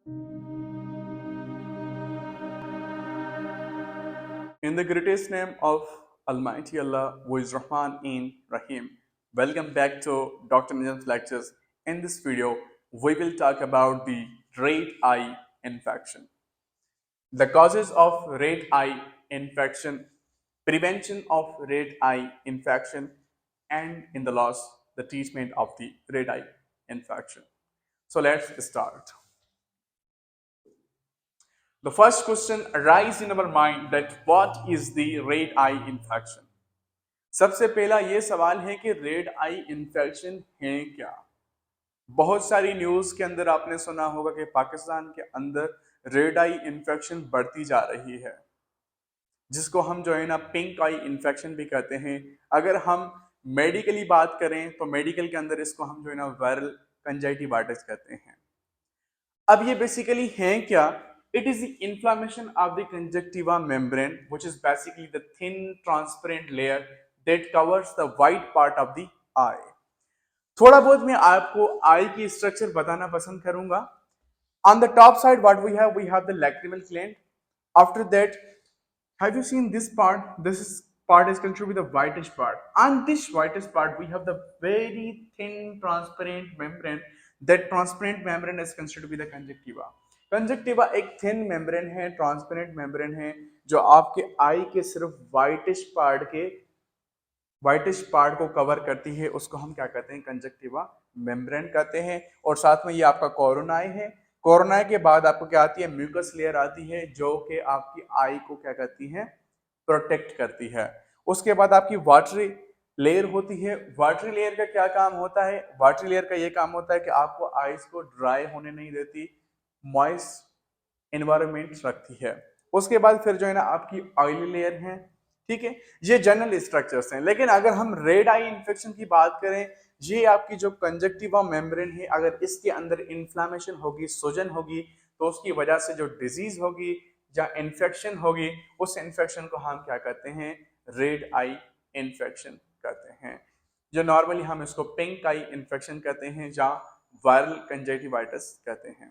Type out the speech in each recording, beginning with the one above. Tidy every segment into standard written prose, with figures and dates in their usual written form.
In the greatest name of Almighty Allah, who is Rahman in Rahim, welcome back to Dr. Nizam's lectures. In this video, we will talk about the red eye infection, the causes of red eye infection, prevention of red eye infection, and in the last, the treatment of the red eye infection. So let's start. The first question arises in our mind that what is the red eye infection? सबसे पहला ये सवाल है कि red eye infection है क्या। बहुत सारी न्यूज के अंदर आपने सुना होगा कि पाकिस्तान के अंदर रेड आई इन्फेक्शन बढ़ती जा रही है, जिसको हम जो है ना पिंक आई इन्फेक्शन भी कहते हैं। अगर हम मेडिकली बात करें तो मेडिकल के अंदर इसको हम जो है ना वायरल कंजाइटिवाइटिस कहते हैं। अब ये बेसिकली है क्या? It is the inflammation of the conjunctiva membrane which is basically the thin transparent layer that covers the white part of the eye. थोड़ा बहुत मैं आपको आई की स्ट्रक्चर बताना पसंद करूंगा। On the top side what we have the lacrimal gland. After that, have you seen this part? This part is considered with the whitish part. On this whitish part, we have the very thin transparent membrane. That transparent membrane is considered with the conjunctiva. Conjunctiva एक thin membrane है, transparent membrane है, जो आपके आई के सिर्फ whitish part को cover करती है। उसको हम क्या कहते हैं? कंजक्टिवा मेम्ब्रेन कहते हैं। और साथ में ये आपका कोरोनाई है। कोरोनाई के बाद आपको क्या आती है? म्यूकस लेयर आती है, जो कि आपकी आई को क्या करती है? प्रोटेक्ट करती है। उसके बाद आपकी वाटरी लेयर होती है। वाटरी लेयर का क्या काम होता है? वाटरी लेयर का ये काम होता है कि आपको आईज को ड्राई होने नहीं देती, मॉइस्ट एनवायरनमेंट रखती है। उसके बाद फिर जो है ना आपकी ऑयली लेयर है। ठीक है, ये जनरल स्ट्रक्चर्स हैं। लेकिन अगर हम रेड आई इंफेक्शन की बात करें, ये आपकी जो कंजक्टिवा मेम्ब्रेन है, अगर इसके अंदर इन्फ्लामेशन होगी, सूजन होगी, तो उसकी वजह से जो डिजीज होगी या इन्फेक्शन होगी, उस इन्फेक्शन को हम क्या कहते हैं? रेड आई इन्फेक्शन कहते हैं। जो नॉर्मली हम इसको पिंक आई इन्फेक्शन कहते हैं या वायरल कंजक्टिवाइटिस कहते हैं।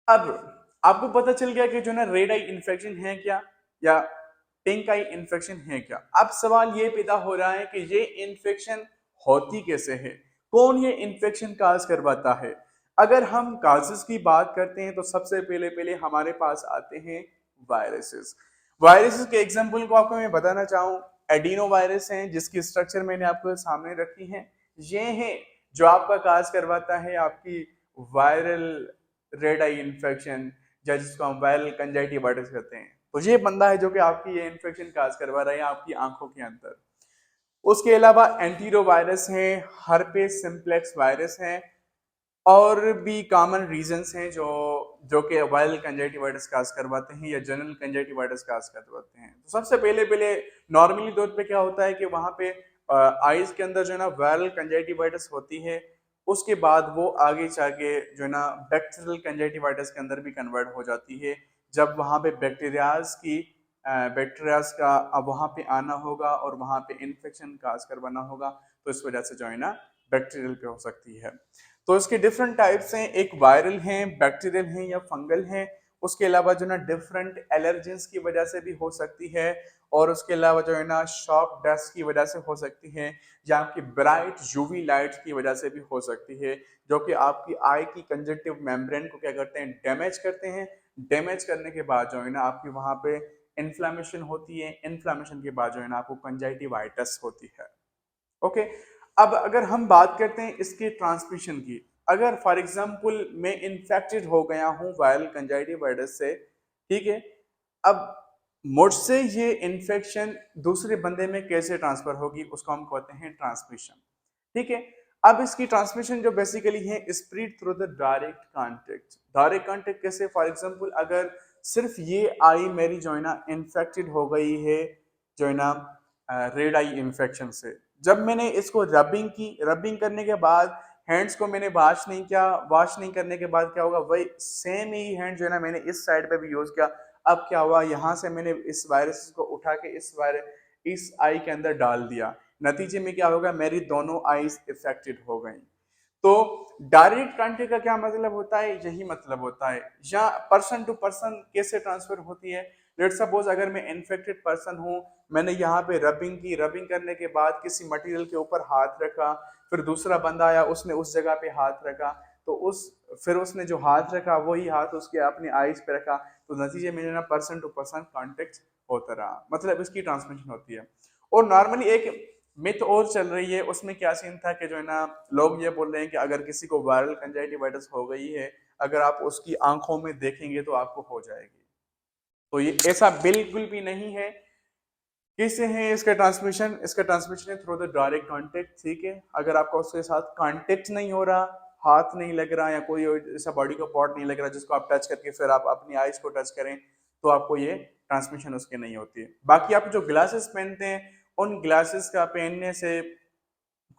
अब आपको पता चल गया कि जो ना रेड आई इन्फेक्शन है क्या या पिंक आई इन्फेक्शन है क्या। अब सवाल ये पैदा हो रहा है कि ये इन्फेक्शन होती कैसे है, कौन ये इन्फेक्शन काज करवाता है। अगर हम काजेस की बात करते हैं तो सबसे पहले पहले हमारे पास आते हैं वायरसेस। वायरसेस के एग्जांपल को आपको मैं बताना चाहूँ, एडिनो वायरस है, जिसकी स्ट्रक्चर मैंने आपको सामने रखी है। ये है जो आपका काज करवाता है आपकी वायरल रेड आई इन्फेक्शन, या जिसको हम वायरल कंजाइटिवाइटिस कहते हैं। तो ये बंदा है जो कि आपकी ये इन्फेक्शन काज करवा रहा है आपकी आंखों के अंदर। उसके अलावा एंटीरो वायरस है, हर्पेस सिम्प्लेक्स वायरस है, और भी कॉमन रीजंस हैं जो जो कि वायरल कंजाइटिवाइटिस काज करवाते हैं या जनरल कंजाइटिवाइटिस काज करवाते हैं। तो सबसे पहले पहले नॉर्मली तौर पे क्या होता है कि वहां पे आईज के अंदर जो है ना वायरल कंजाइटिवाइटिस होती है। उसके बाद वो आगे जाके जो है ना बैक्टीरियल कंजाइटिवाइटिस के अंदर भी कन्वर्ट हो जाती है, जब वहां पे बैक्टीरियाज का अब वहां पे आना होगा और वहां पे इन्फेक्शन काज करवाना होगा, तो इस वजह से जो है ना बैक्टीरियल पे हो सकती है। तो इसके डिफरेंट टाइप्स हैं, एक वायरल हैं, बैक्टीरियल हैं या फंगल हैं। उसके अलावा जो ना डिफरेंट एलर्जेंस की वजह से भी हो सकती है, और उसके अलावा जो है ना शॉक डस्ट की वजह से हो सकती है, या आपकी ब्राइट यूवी लाइट की वजह से भी हो सकती है, जो कि आपकी आई की कंजक्टिव मेम्ब्रेन को क्या करते हैं? डैमेज करते हैं। डैमेज करने के बाद जो है ना आपकी वहां पे इन्फ्लामेशन होती है। इन्फ्लामेशन के बाद जो है ना आपको कंजाइटिवाइटिस होती है। ओके, अब अगर हम बात करते हैं इसके ट्रांसमिशन की, अगर फॉर एग्जांपल मैं इन्फेक्टेड हो गया हूं वायरल कंजाइटिवाइटिस से, ठीक है, अब मुझसे ये इन्फेक्शन दूसरे बंदे में कैसे ट्रांसफर होगी, उसको हम कहते हैं ट्रांसमिशन। ठीक है, अब इसकी ट्रांसमिशन जो बेसिकली है spread through the direct contact. Direct contact कैसे? फॉर एग्जांपल अगर सिर्फ ये आई मेरी जो है ना इन्फेक्टेड हो गई है जो है ना रेड आई इन्फेक्शन से, जब मैंने इसको रबिंग की, रबिंग करने के बाद हैंड्स को मैंने वॉश नहीं किया, वॉश नहीं करने के बाद क्या होगा? वही सेम ही हैंड जो है ना मैंने इस साइड पे भी यूज किया। अब क्या हुआ? यहाँ से मैंने इस वायरस को उठा के इस आई के अंदर डाल दिया। नतीजे में क्या होगा? मेरी दोनों आईज इफेक्टेड हो गई। तो डायरेक्ट कांटेक्ट का क्या मतलब होता है, यही मतलब होता है। या पर्सन टू पर्सन कैसे ट्रांसफर होती है, लेट सपोज अगर मैं इन्फेक्टेड पर्सन हूँ, मैंने यहाँ पे रबिंग की, रबिंग करने के बाद किसी मटेरियल के ऊपर हाथ रखा, फिर दूसरा बंदा आया, उसने उस जगह पे हाथ रखा, तो फिर उसने जो हाथ रखा वही हाथ उसके अपने आईज पे रखा, तो नतीजे में ना पर्सन टू पर्सन कॉन्टेक्ट होता रहा, मतलब इसकी ट्रांसमिशन होती है। और नॉर्मली एक मिथ और चल रही है, उसमें क्या सीन था कि जो है ना लोग ये बोल रहे हैं कि अगर किसी को वायरल कंजाइटिवाइटिस हो गई है, अगर आप उसकी आंखों में देखेंगे तो आपको हो जाएगी। तो ये ऐसा बिल्कुल भी नहीं है। किससे है इसका ट्रांसमिशन है थ्रू द डायरेक्ट कांटेक्ट, ठीक है। अगर आपका उसके साथ कांटेक्ट नहीं हो रहा, हाथ नहीं लग रहा, या कोई ऐसा बॉडी का पार्ट नहीं लग रहा जिसको आप टच करके फिर आप अपनी आईज को टच करें, तो आपको ये ट्रांसमिशन उसके नहीं होती है। बाकी आप जो ग्लासेस पहनते हैं, उन ग्लासेस का पहनने से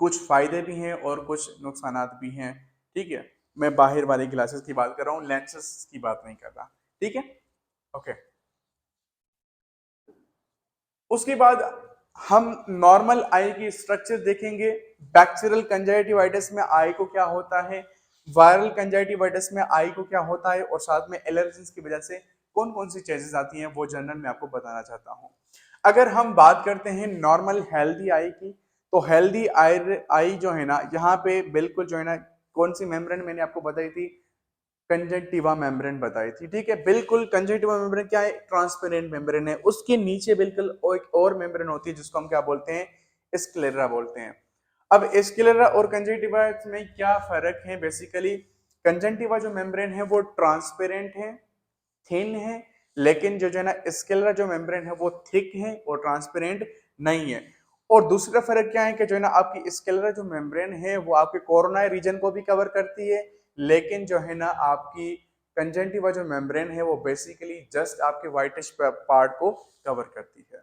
कुछ फायदे भी हैं और कुछ नुकसानात भी हैं, ठीक है। मैं बाहर वाले ग्लासेस की बात कर रहा हूँ, लेंसेस की बात नहीं कर रहा, ठीक है। ओके, उसके बाद हम नॉर्मल आई की स्ट्रक्चर देखेंगे। बैक्टीरियल कंजाइटिवाइटिस में आई को क्या होता है, वायरल कंजाइटिवाइटिस में आई को क्या होता है, और साथ में एलर्जीज की वजह से कौन कौन सी चीजें आती हैं, वो जनरल में आपको बताना चाहता हूँ। अगर हम बात करते हैं नॉर्मल हेल्दी आई की, तो हेल्दी आई आई जो है ना, यहाँ पे बिल्कुल जो है ना, कौन सी मेम्ब्रेन मैंने आपको बताई थी, कंजंक्टिवा मेम्ब्रेन बताई थी, ठीक है। बिल्कुल कंजंक्टिवा मेम्ब्रेन क्या है, ट्रांसपेरेंट मेम्ब्रेन है। उसके नीचे बिल्कुल एक और मेम्ब्रेन होती है जिसको हम क्या बोलते हैं, स्क्लेरा बोलते हैं। अब स्क्लेरा और कंजंक्टिवा में क्या फर्क है, बेसिकली कंजंक्टिवा जो मेम्ब्रेन है वो ट्रांसपेरेंट है, थिन है, लेकिन जो है ना स्क्लेरा जो मेम्ब्रेन है वो थिक है और ट्रांसपेरेंट नहीं है। और दूसरा फर्क क्या है कि जो है ना आपकी स्क्लेरा जो मेम्ब्रेन है वो आपके कोरोनारी रीजन को भी कवर करती है, लेकिन जो है ना आपकी कंजंक्टिवा जो मेम्ब्रेन है वो बेसिकली जस्ट आपके व्हाइटिश पार्ट को कवर करती है।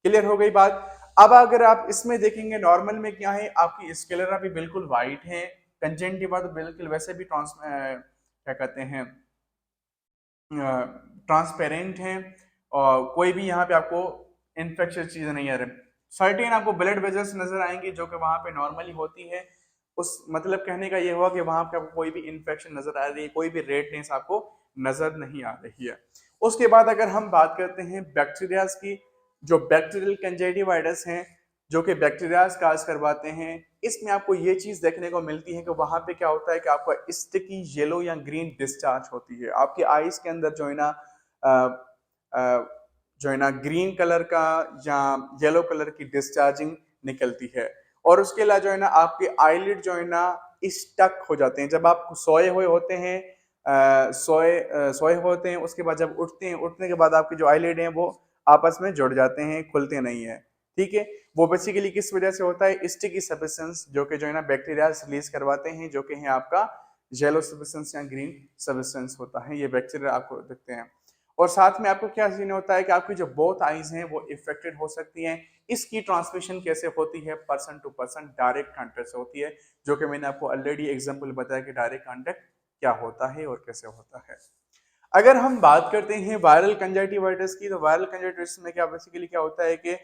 क्लियर हो गई बात। अब अगर आप इसमें देखेंगे नॉर्मल में क्या है, आपकी स्क्लेरा भी बिल्कुल व्हाइट है, कंजंक्टिवा तो बिल्कुल वैसे भी क्या कहते हैं, ट्रांसपेरेंट हैं, और कोई भी यहाँ पे आपको इन्फेक्शियस चीजें नहीं आ रही। सर्टेन आपको ब्लड वेजल्स नजर आएंगी जो कि वहां पे नॉर्मली होती है। उस मतलब कहने का ये हुआ कि वहां पे आपको कोई भी इन्फेक्शन नजर आ रही है, कोई भी रेडनेस आपको नजर नहीं आ रही है। उसके बाद अगर हम बात करते हैं बैक्टीरियाज की, जो बैक्टीरियल कंजेटिवाइटिस हैं, जो कि बैक्टीरियाज काज करवाते हैं, इसमें आपको ये चीज देखने को मिलती है कि वहां पे क्या होता है कि आपका स्टिकी येलो या ग्रीन डिस्चार्ज होती है आपकी आईज के अंदर, जो है ना जो है ना ग्रीन कलर का या येलो कलर की डिस्चार्जिंग निकलती है। और उसके अलावा जो है ना आपके आईलिड जो है ना स्टक हो जाते हैं, जब आप सोए हुए होते हैं, सोए होते हैं, उसके बाद जब उठते हैं, उठने के बाद आपके जो आईलिड हैं वो आपस में जुड़ जाते हैं, खुलते नहीं है, ठीक है। वो बेसिकली किस वजह से होता है, स्टिकी सब्सटेंस जो कि जो है ना बैक्टीरिया रिलीज करवाते हैं, जो कि है आपका येलो सब्सटेंस या ग्रीन सब्सटेंस होता है, ये बैक्टीरिया आपको दिखते हैं। और साथ में आपको क्या सीन होता है कि आपकी जो बोथ आईज हैं वो इफेक्टेड हो सकती हैं। इसकी ट्रांसमिशन कैसे होती है, person to person direct contact से होती है, जो कि मैंने आपको ऑलरेडी एग्जांपल बताया कि डायरेक्ट कांटेक्ट क्या होता है और कैसे होता है। अगर हम बात करते हैं वायरल कंजंक्टिवाइटिस की, तो वायरल कंजंक्टिवाइटिस में क्या बेसिकली क्या होता है कि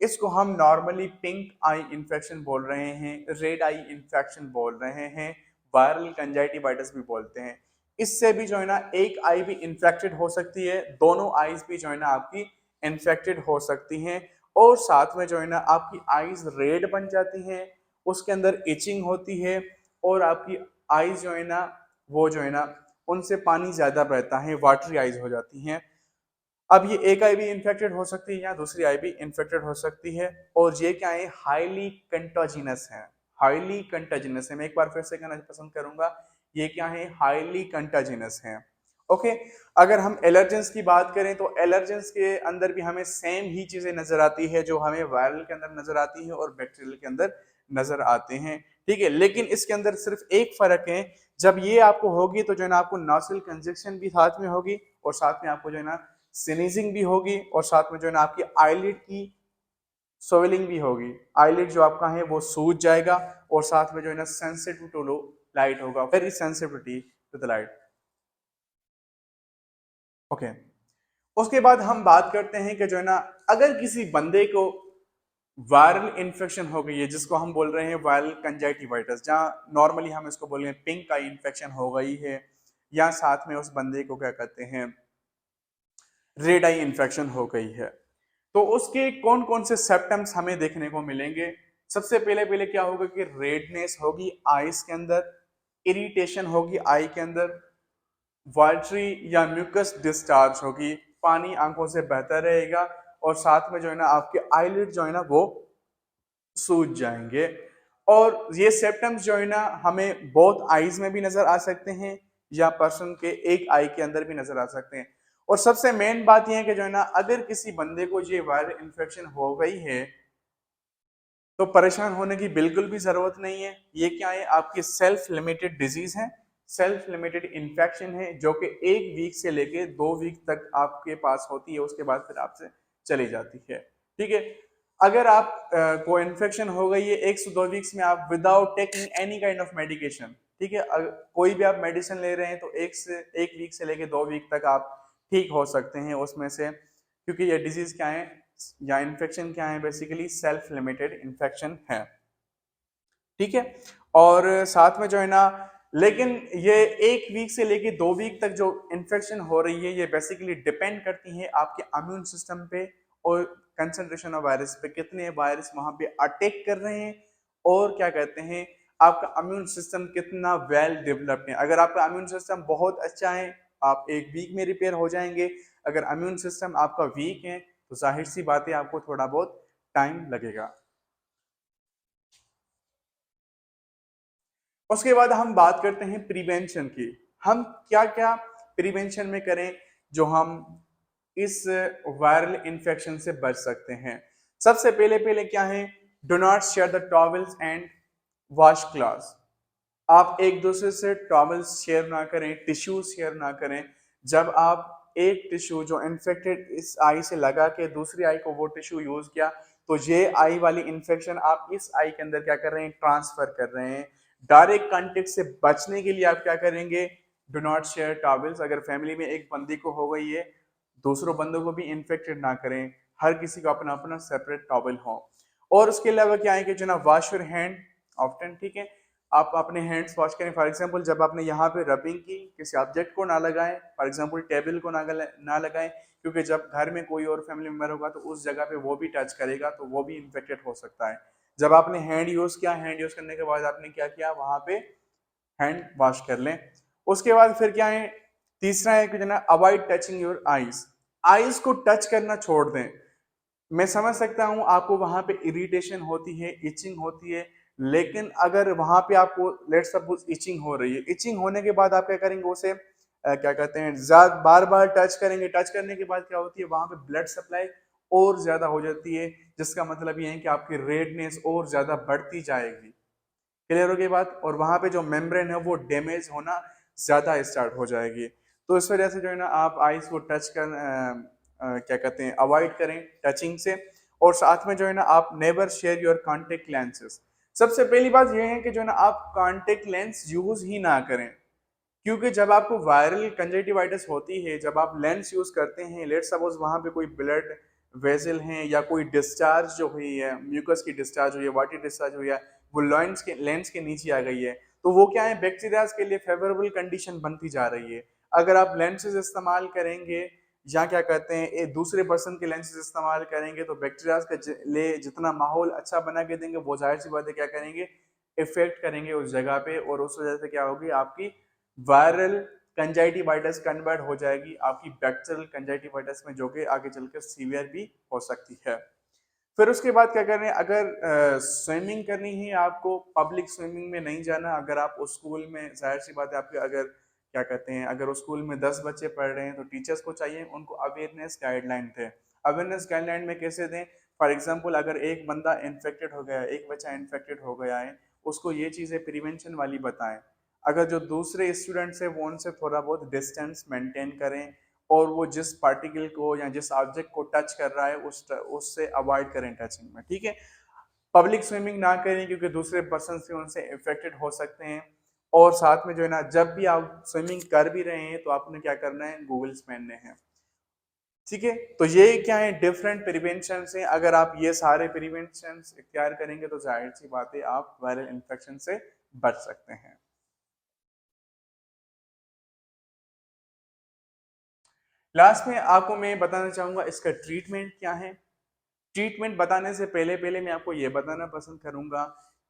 इसको हम नॉर्मली पिंक आई इंफेक्शन बोल रहे हैं, रेड आई इंफेक्शन बोल रहे हैं, वायरल कंजंक्टिवाइटिस भी बोलते हैं। इससे भी जो है ना एक आई भी इंफेक्टेड हो सकती है, दोनों आईज भी जो है ना आपकी इंफेक्टेड हो सकती हैं, और साथ में जो है ना आपकी आईज रेड बन जाती हैं, उसके अंदर इचिंग होती है, और आपकी आईज जो है ना वो जो है ना उनसे पानी ज्यादा बहता है, वाटरी आईज हो जाती हैं। अब ये एक आई भी इन्फेक्टेड हो सकती है या दूसरी आई भी इन्फेक्टेड हो सकती है, और ये क्या है, हाईली कंटाजिनस है, हाईली कंटाजिनस है। मैं एक बार फिर से कहना पसंद करूंगा, ये क्या है, हाईली कंटाजिनस है। ओके, अगर हम एलर्जेंस की बात करें तो एलर्जेंस के अंदर भी हमें सेम ही चीजें नजर आती है जो हमें वायरल के अंदर नजर आती है और बैक्टीरियल के अंदर नजर आते हैं, ठीक है। लेकिन इसके अंदर सिर्फ एक फर्क है, जब ये आपको होगी तो जो है ना आपको नॉस्ट्रल कंजक्शन भी साथ में होगी, और साथ में आपको जो है ना स्नीजिंग भी होगी, और साथ में जो है ना आपकी आईलिड की स्वेलिंग भी होगी। आईलिड जो आपका है वो सूज जाएगा, और साथ में जो है ना सेंसिटिव टू लाइट होगा, very sensitivity to the light. Okay, उसके बाद हम बात करते हैं कि जो है ना अगर किसी बंदे को वायरल इन्फेक्शन हो गई है जिसको हम बोल रहे हैं वायरल कंजाइटिवाइटिस, जहाँ नॉर्मली हम इसको बोल रहे हैं पिंक आई इन्फेक्शन हो गई है, या साथ में उस बंदे को क्या कहते हैं रेड आई इन्फेक्शन हो गई है। तो उसके कौन कौन से सिम्टम्स हमें देखने को मिलेंगे? सबसे पहले पहले क्या होगा कि रेडनेस होगी आईज के अंदर, इरिटेशन होगी आई के अंदर, वाटरी या म्यूकस डिस्चार्ज होगी, पानी आंखों से बहता रहेगा, और साथ में जो है ना आपके आईलिड जो है ना वो सूज जाएंगे। और ये सिम्टम्स जो है ना हमें बोथ आईज में भी नजर आ सकते हैं या पर्सन के एक आई के अंदर भी नजर आ सकते हैं। और सबसे मेन बात यह है कि जो है ना अगर किसी बंदे को ये वायरल इन्फेक्शन हो गई है तो परेशान होने की बिल्कुल भी जरूरत नहीं है। ये क्या है, आपकी सेल्फ लिमिटेड डिजीज है, सेल्फ लिमिटेड इन्फेक्शन है, जो कि 1 वीक से लेके 2 वीक तक आपके पास होती है, उसके बाद फिर आपसे चली जाती है। ठीक है, अगर आप को इन्फेक्शन हो गई है 1 से 2 वीक्स में, आप without taking any kind of medication, ठीक है, कोई भी आप मेडिसिन ले रहे हैं तो 1 वीक से लेके 2 वीक तक आप ठीक हो सकते हैं उसमें से, क्योंकि ये डिजीज क्या है या इन्फेक्शन क्या है, बेसिकली सेल्फ लिमिटेड इन्फेक्शन है। ठीक है, और साथ में जो है ना, लेकिन ये 1 वीक से लेके 2 वीक तक जो इन्फेक्शन हो रही है ये बेसिकली डिपेंड करती है आपके इम्यून सिस्टम पे और कंसंट्रेशन ऑफ वायरस पे, कितने वायरस वहां पे अटैक कर रहे हैं, और क्या कहते हैं आपका इम्यून सिस्टम कितना वेल डेवलप्ड है। अगर आपका इम्यून सिस्टम बहुत अच्छा है आप 1 वीक में रिपेयर हो जाएंगे, अगर इम्यून सिस्टम आपका वीक है तो जाहिर सी बात है आपको थोड़ा बहुत टाइम लगेगा। उसके बाद हम बात करते हैं प्रिवेंशन की। हम क्या क्या प्रिवेंशन में करें जो हम इस वायरल इन्फेक्शन से बच सकते हैं? सबसे पहले पहले क्या है, do not share the towels and wash clothes. आप एक दूसरे से टॉवल्स शेयर ना करें, टिश्यू शेयर ना करें। जब आप एक टिश्यू जो इन्फेक्टेड इस आई से लगा के दूसरी आई को वो टिश्यू यूज किया, तो ये आई वाली इन्फेक्शन आप इस आई के अंदर क्या कर रहे हैं, ट्रांसफर कर रहे हैं। डायरेक्ट कांटेक्ट से बचने के लिए आप क्या करेंगे, डू नॉट शेयर टॉवल्स। अगर फैमिली में एक बंदी को हो गई है, दूसरों बंदों को भी इन्फेक्टेड ना करें, हर किसी को अपना अपना सेपरेट टॉवल हो। और उसके अलावा क्या है कि जो ना वॉश योर हैंड ऑफ्टन, ठीक है, आप अपने हैंड्स वॉश करें। फॉर एग्जांपल जब आपने यहाँ पे रबिंग की, किसी ऑब्जेक्ट को ना लगाएं, फॉर एग्जांपल टेबल को ना लगाएं, क्योंकि जब घर में कोई और फैमिली मेंबर होगा तो उस जगह पे वो भी टच करेगा तो वो भी इन्फेक्टेड हो सकता है। जब आपने हैंड यूज किया, हैंड यूज करने के बाद आपने क्या किया, वहां पे हैंड वॉश कर लें। उसके बाद फिर क्या है, तीसरा है कि जो ना avoid touching your eyes. Eyes को टच करना छोड़ दें। मैं समझ सकता हूं आपको वहां पे इरिटेशन होती है, इचिंग होती है, लेकिन अगर वहां पे आपको लेट सपोज इचिंग हो रही है, इचिंग होने के बाद आप क्या करेंगे, उसे क्या कहते हैं ज्यादा बार बार टच करेंगे, टच करने के बाद क्या होती है वहां पे ब्लड सप्लाई और ज्यादा हो जाती है, जिसका मतलब ये है कि आपकी रेडनेस और ज्यादा बढ़ती जाएगी। क्लियर हो गई बात? और वहां पे जो मेम्ब्रेन है वो डैमेज होना ज्यादा स्टार्ट हो जाएगी। तो इस वजह से जो है ना आप आईज को टच कर क्या कहते हैं अवॉइड करें टचिंग से। और साथ में जो है ना आप never share your contact lenses. सबसे पहली बात यह है कि जो है ना आप कॉन्टेक्ट लेंस यूज ही ना करें, क्योंकि जब आपको वायरल कंजक्टिवाइटिस होती है, जब आप लेंस यूज करते हैं, लेट सपोज वहां पे कोई ब्लड वेजल है या कोई डिस्चार्ज जो हुई है, म्यूकस की डिस्चार्ज हुई है, वाटर डिस्चार्ज हुई है, वो लेंस के नीचे आ गई है, तो वो क्या है बैक्टीरियाज के लिए फेवरेबल कंडीशन बनती जा रही है। अगर आप लेंसेज इस्तेमाल करेंगे या क्या कहते हैं एक दूसरे पर्सन के लेंसेज इस्तेमाल करेंगे तो बैक्टीरियाज का लिए जितना माहौल अच्छा बना के देंगे, वो जाहिर सी बात है क्या करेंगे, इफेक्ट करेंगे उस जगह पे, और उस वजह से क्या होगी आपकी वायरल कंजाइटिवाइटिस कन्वर्ट हो जाएगी आपकी बैक्टीरियल कंजाइटिवाइटिस में, जो कि आगे चलकर सीवियर भी हो सकती है। फिर उसके बाद क्या करें, अगर स्विमिंग करनी है आपको, पब्लिक स्विमिंग में नहीं जाना। अगर आप उस स्कूल में, जाहिर सी बात है आपके अगर क्या कहते हैं अगर उस स्कूल में 10 बच्चे पढ़ रहे हैं तो टीचर्स को चाहिए उनको अवेयरनेस गाइडलाइन थे। अवेयरनेस गाइडलाइन में कैसे दें, फॉर एग्जाम्पल अगर एक बंदा इन्फेक्टेड हो गया, एक बच्चा इन्फेक्टेड हो गया है, उसको ये चीज़ें प्रिवेंशन वाली बताएं। अगर जो दूसरे स्टूडेंट्स हैं वो उनसे थोड़ा बहुत डिस्टेंस मेंटेन करें, और वो जिस पार्टिकल को या जिस ऑब्जेक्ट को टच कर रहा है उससे अवॉइड करें टचिंग में। ठीक है, पब्लिक स्विमिंग ना करें क्योंकि दूसरे पर्सन से उनसे इफेक्टेड हो सकते हैं। और साथ में जो है ना जब भी आप स्विमिंग कर भी रहे हैं तो आपने क्या करना है, गूगल्स पहनने हैं। ठीक है, तो ये क्या है, डिफरेंट प्रिवेंशन है। अगर आप ये सारे प्रिवेंशन इख्तियार करेंगे तो जाहिर सी बात है आप वायरल इन्फेक्शन से बच सकते हैं। लास्ट में आपको मैं बताना चाहूंगा इसका ट्रीटमेंट क्या है। ट्रीटमेंट बताने से पहले पहले मैं आपको ये बताना पसंद करूंगा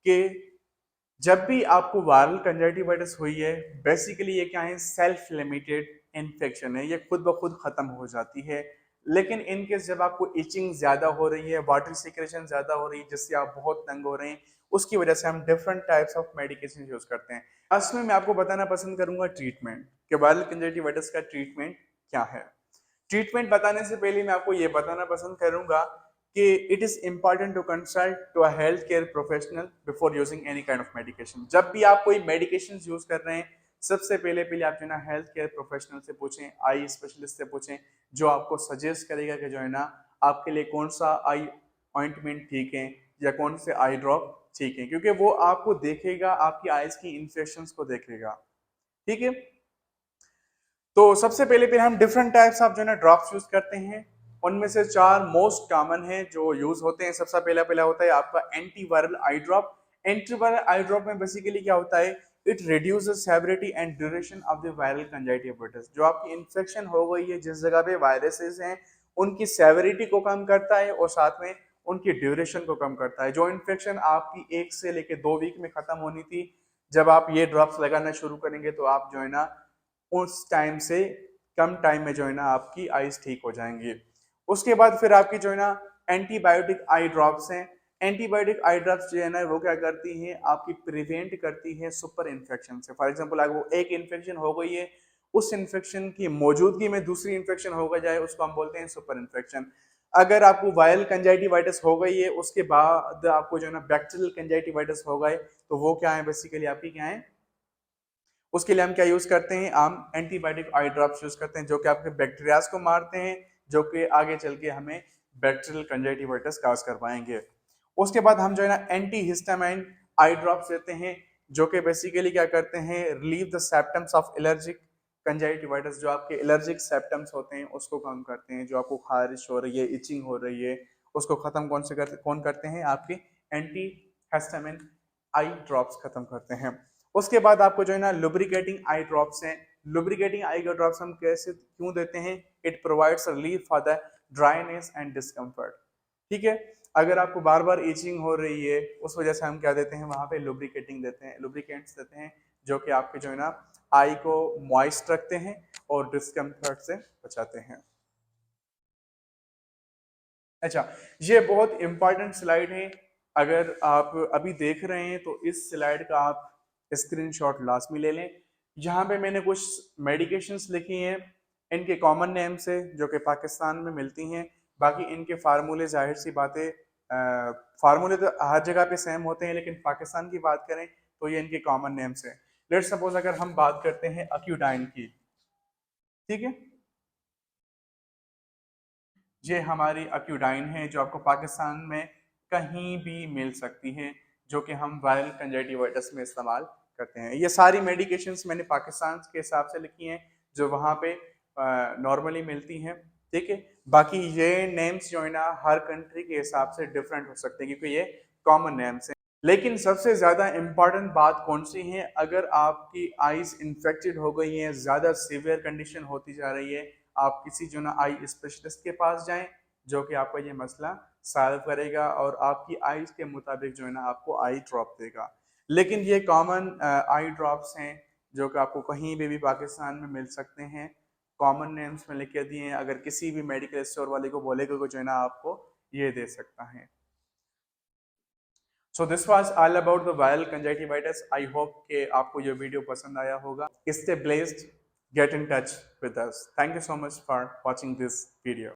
कि जब भी आपको वायरल कंजक्टिवाइटिस हुई है, बेसिकली ये क्या है, सेल्फ लिमिटेड इन्फेक्शन है, ये खुद ब खुद खत्म हो जाती है। लेकिन इन केस जब आपको इचिंग ज्यादा हो रही है, वाटर सिक्रेशन ज्यादा हो रही है, जिससे आप बहुत तंग हो रहे हैं, उसकी वजह से हम different types of medication use करते हैं। लास्ट में मैं आपको बताना पसंद करूंगा ट्रीटमेंट, कि वायरल कंजक्टिवाइटिस का ट्रीटमेंट क्या है। ट्रीटमेंट बताने से पहले मैं आपको ये बताना पसंद करूंगा कि it is important to consult to a health care professional before using any kind of medication. जब भी आप कोई मेडिकेशन यूज कर रहे हैं, सबसे पहले पहले आप जो है ना हेल्थ केयर प्रोफेशनल से पूछें, आई स्पेशलिस्ट से पूछें, जो आपको सजेस्ट करेगा कि जो है ना आपके लिए कौन सा आई ऑइंटमेंट ठीक है या कौन से आई ड्रॉप ठीक है, क्योंकि वो आपको देखेगा, आपकी आईज की इन्फेक्शन को देखेगा। ठीक है, तो सबसे पहले फिर हम डिफरेंट टाइप्स ऑफ जो है ना ड्रॉप्स यूज करते हैं। उनमें से 4 मोस्ट कॉमन है जो यूज होते हैं। सबसे पहला पहला होता है आपका एंटीवायरल आई ड्रॉप। एंटीवायरल आई ड्रॉप में बेसिकली क्या होता है, it reduces severity and duration of the viral conjunctivitis. जो आपकी इन्फेक्शन हो गई है, जिस जगह पे वायरसेस हैं, उनकी सेवरिटी को कम करता है और साथ में उनकी ड्यूरेशन को कम करता है। जो इन्फेक्शन आपकी 1 से लेकर 2 वीक में खत्म होनी थी, जब आप ये ड्रॉप्स लगाना शुरू करेंगे तो आप जो है ना उस टाइम से कम टाइम में जो है ना आपकी आईज ठीक हो जाएंगी। उसके बाद फिर आपकी जो है ना एंटीबायोटिक आई ड्रॉप्स हैं। एंटीबायोटिक आई ड्रॉप्स जो है ना वो क्या करती हैं, आपकी प्रिवेंट करती है सुपर इन्फेक्शन से। फॉर एग्जांपल अगर वो एक इन्फेक्शन हो गई है, उस इन्फेक्शन की मौजूदगी में दूसरी इन्फेक्शन हो जाए, उसको हम बोलते हैं सुपर इन्फेक्शन। अगर आपको वायरल कंजाइटिवाइटिस हो गई है, उसके बाद आपको जो है ना बैक्टीरियल कंजाइटिवाइटिस हो गए, तो वो क्या है, बेसिकली आपकी क्या है, उसके लिए हम क्या यूज करते हैं, हम एंटीबायोटिक आई ड्रॉप्स यूज करते हैं, जो कि आपके बैक्टीरियाज को मारते हैं, जो कि आगे चल के हमें बैक्टीरियल कंजक्टिवाइटिस काज करवाएंगे। उसके बाद हम जो है ना एंटी हिस्टामाइन आई ड्रॉप्स देते हैं, जो कि बेसिकली क्या करते हैं, relieve the symptoms of allergic conjunctivitis. जो आपके एलर्जिक सिम्पटम्स होते हैं उसको कम करते हैं। जो आपको खारिश हो रही है, इचिंग हो रही है, उसको खत्म कौन करते हैं, आपके एंटी हिस्टामाइन आई ड्रॉप्स खत्म करते हैं। उसके बाद आपको जो है ना लुब्रिकेटिंग आई ड्रॉप्स हैं। लुब्रिकेटिंग आई ड्रॉप्स हम कैसे क्यों देते हैं, it provides relief for the dryness and discomfort. ठीक है, अगर आपको बार बार इचिंग हो रही है, उस वजह से हम क्या देते हैं, वहां पे लुब्रिकेटिंग देते हैं, लुब्रिकेंट्स देते हैं, जो कि आपके जो है ना आई को मॉइस्ट रखते हैं और डिस्कम्फर्ट से बचाते हैं। अच्छा, ये बहुत इंपॉर्टेंट स्लाइड है। अगर आप अभी देख रहे हैं तो इस स्लाइड का आप स्क्रीनशॉट लास्ट में ले लें। यहाँ पे मैंने कुछ मेडिकेशंस लिखी हैं, इनके कॉमन नेम से, जो कि पाकिस्तान में मिलती हैं। बाकी इनके फार्मूले जाहिर सी बातें, फार्मूले तो हर जगह पे सेम होते हैं, लेकिन पाकिस्तान की बात करें तो ये इनके कॉमन नेम्स हैं। लेट्स सपोज अगर हम बात करते हैं अक्यूडाइन की, ठीक है, ये हमारी अक्यूडाइन है, जो आपको पाकिस्तान में कहीं भी मिल सकती है, जो कि हम वायरल कंजक्टिवाइटिस में इस्तेमाल करते हैं। ये सारी मेडिकेशंस मैंने पाकिस्तान के हिसाब से लिखी हैं, जो वहाँ पे नॉर्मली मिलती हैं। ठीक है, बाकी ये नेम्स जो है ना हर कंट्री के हिसाब से डिफरेंट हो सकते हैं, क्योंकि ये कॉमन नेम्स हैं। लेकिन सबसे ज्यादा इंपॉर्टेंट बात कौन सी है, अगर आपकी आईज इन्फेक्टेड हो गई हैं, ज्यादा सीवियर कंडीशन होती जा रही है, आप किसी जो ना आई स्पेशलिस्ट के पास जाएं, जो कि आपका ये मसला सॉल्व करेगा और आपकी आईज के मुताबिक जो है ना आपको आई ड्रॉप देगा। लेकिन ये कॉमन आई ड्रॉप्स हैं, जो कि आपको कहीं भी पाकिस्तान में मिल सकते हैं। कॉमन नेम्स में लिख के दिए हैं, अगर किसी भी मेडिकल स्टोर वाले को बोलेगा जो है ना आपको ये दे सकता है। So this was all about the viral conjunctivitis. I hope कि आपको ये वीडियो पसंद आया होगा। Stay blessed, get in touch with us. Thank you so much for watching this video.